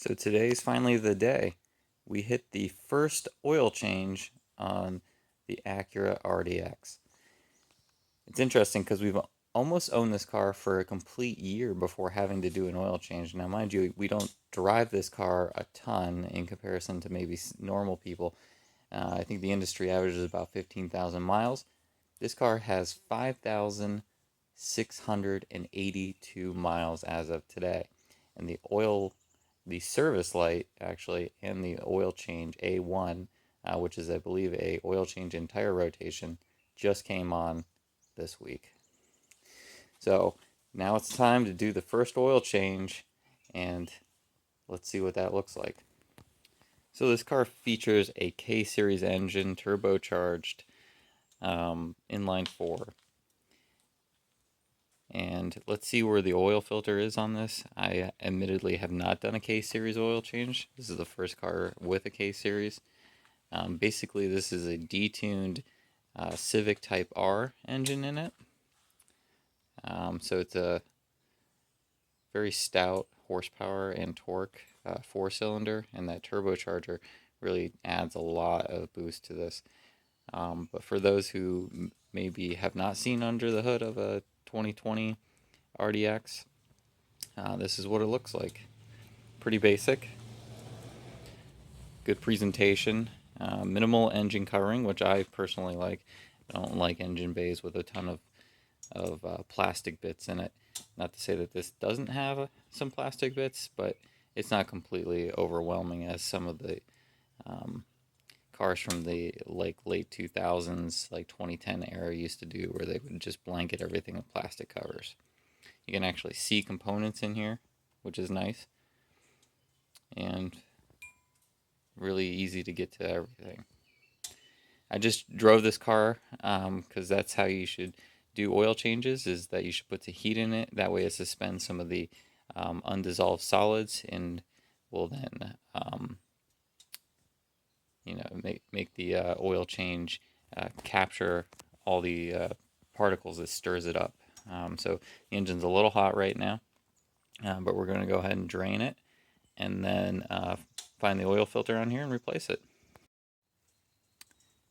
So today's finally the day. We hit the first oil change on the Acura RDX. It's interesting because we've almost owned this car for a complete year before having to do an oil change. Now, mind you, we don't drive this car a ton in comparison to maybe normal people. I think the industry average is about 15,000 miles. This car has 5,682 miles as of today. And the service light actually, and the oil change A1, which is I believe a oil change in tire rotation, just came on this week. So now it's time to do the first oil change, and let's see what that looks like. So this car features a K-Series engine, turbocharged, inline 4. And let's see where the oil filter is on this. I admittedly have not done a K-Series oil change. This is the first car with a K-Series. Basically, this is a detuned Civic Type R engine in it. So it's a very stout horsepower and torque 4-cylinder, and that turbocharger really adds a lot of boost to this. But for those who maybe have not seen under the hood of a 2020 RDX, this is what it looks like. Pretty basic. Good presentation. Minimal engine covering, which I personally like. I don't like engine bays with a ton of plastic bits in it. Not to say that this doesn't have some plastic bits, but it's not completely overwhelming as some of the cars from the late 2000s, like 2010 era used to do, where they would just blanket everything with plastic covers. You can actually see components in here, which is nice, and really easy to get to everything. I just drove this car because that's how you should do oil changes, is that you should put the heat in it. That way it suspends some of the undissolved solids and will then make the oil change capture all the particles that stirs it up. So the engine's a little hot right now, but we're going to go ahead and drain it, and then find the oil filter on here and replace it.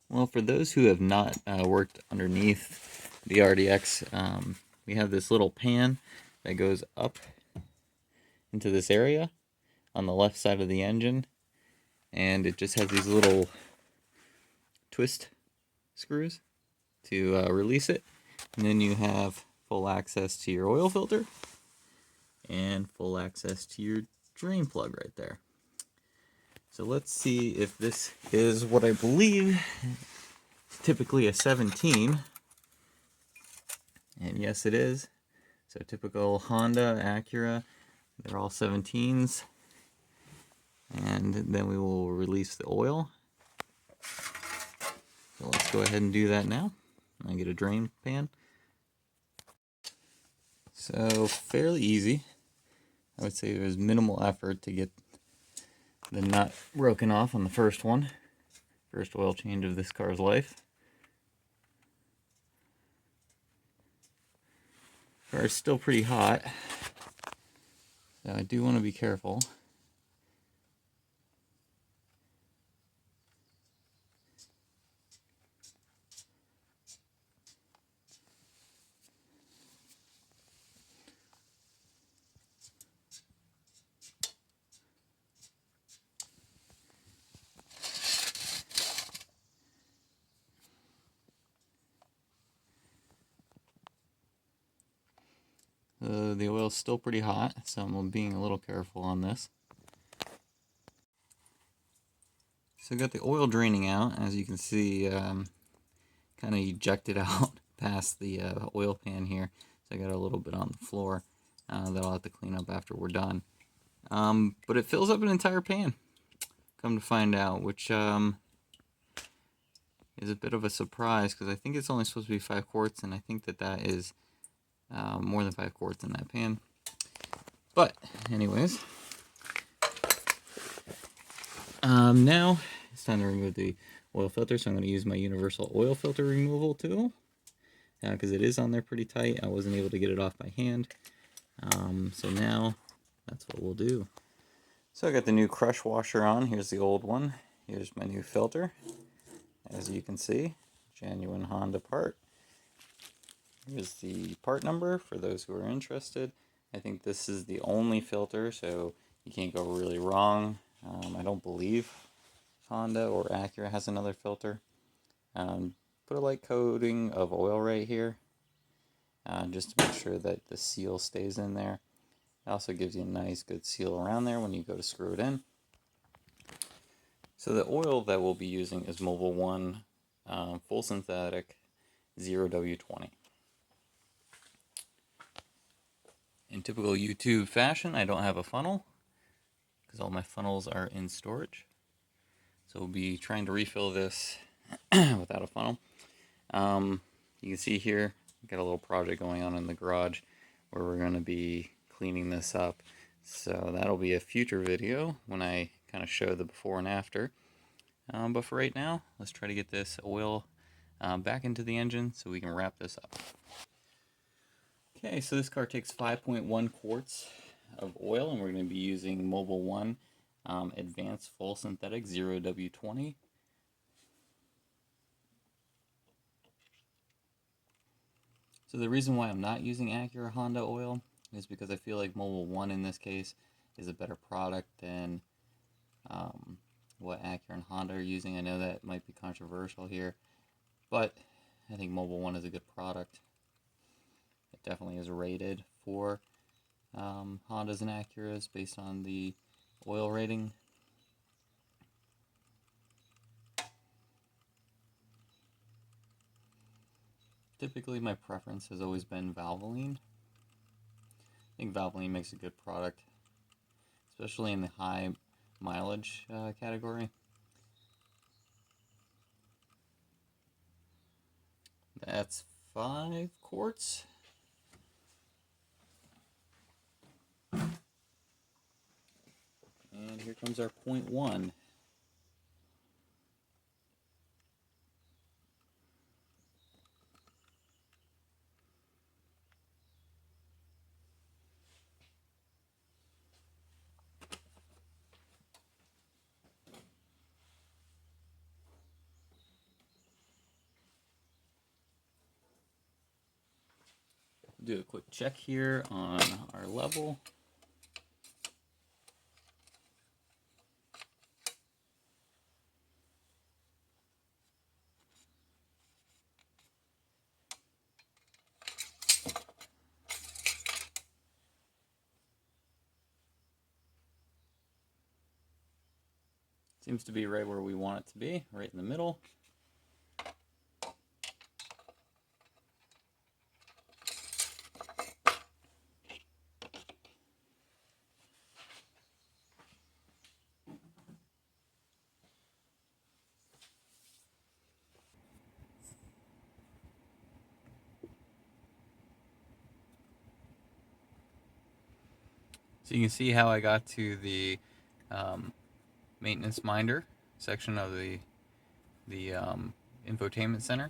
Well, for those who have not worked underneath the RDX, we have this little pan that goes up into this area on the left side of the engine, and it just has these little twist screws to release it. And then you have full access to your oil filter and full access to your drain plug right there. So let's see if this is what I believe is typically a 17. And yes, it is. So typical Honda, Acura, they're all 17s. And then we will release the oil. So let's go ahead and do that now. I get a drain pan. So fairly easy. I would say there's minimal effort to get the nut broken off on the first one. First oil change of this car's life. Car's still pretty hot, so I do want to be careful. The oil's still pretty hot, so I'm being a little careful on this. So I got the oil draining out, as you can see, kind of ejected out past the oil pan here. So I got a little bit on the floor that I'll have to clean up after we're done. But it fills up an entire pan, come to find out, which is a bit of a surprise, because I think it's only supposed to be 5 quarts, and I think that is more than 5 quarts in that pan. But anyways, now it's time to remove the oil filter, so I'm going to use my universal oil filter removal tool, because it is on there pretty tight. I wasn't able to get it off by hand, so now that's what we'll do. So I got the new crush washer on. Here's the old one. Here's my new filter. As you can see, genuine Honda part. Here's the part number for those who are interested. I think this is the only filter, so you can't go really wrong. I don't believe Honda or Acura has another filter. Put a light coating of oil right here, just to make sure that the seal stays in there. It also gives you a nice good seal around there when you go to screw it in. So the oil that we'll be using is Mobil 1 full synthetic 0W20. In typical YouTube fashion, I don't have a funnel because all my funnels are in storage. So we'll be trying to refill this without a funnel. You can see here, got a little project going on in the garage where we're going to be cleaning this up. So that'll be a future video when I kind of show the before and after. But for right now, let's try to get this oil back into the engine so we can wrap this up. Okay, so this car takes 5.1 quarts of oil, and we're going to be using Mobil 1 Advanced Full Synthetic 0W20. So the reason why I'm not using Acura Honda oil is because I feel like Mobil 1 in this case is a better product than what Acura and Honda are using. I know that might be controversial here, but I think Mobil 1 is a good product. It definitely is rated for Hondas and Acuras based on the oil rating. Typically my preference has always been Valvoline. I think Valvoline makes a good product, especially in the high mileage category. That's 5 quarts. And here comes our 0.1. Do a quick check here on our level. Seems to be right where we want it to be, right in the middle. So you can see how I got to the maintenance minder section of the infotainment center,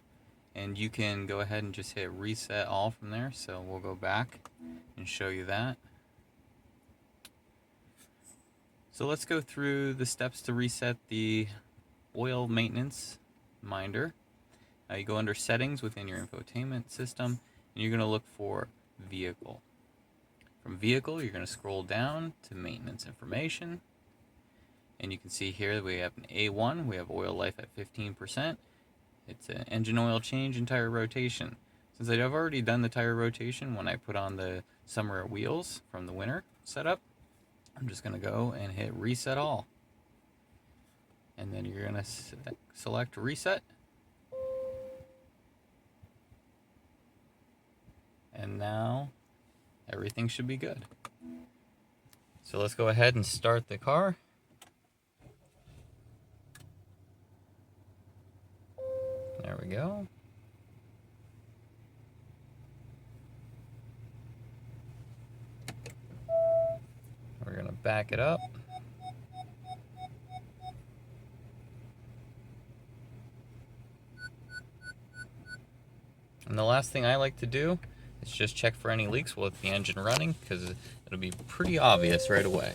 and you can go ahead and just hit reset all from there. So we'll go back and show you that. So let's go through the steps to reset the oil maintenance minder. You go under settings within your infotainment system, and you're going to look for vehicle. From vehicle, you're going to scroll down to maintenance information, and you can see here that we have an A1, we have oil life at 15%. It's an engine oil change and tire rotation. Since I've already done the tire rotation when I put on the summer wheels from the winter setup, I'm just going to go and hit reset all. And then you're going to select reset. And now everything should be good. So let's go ahead and start the car. There we go. We're going to back it up. And the last thing I like to do is just check for any leaks with the engine running, because it'll be pretty obvious right away.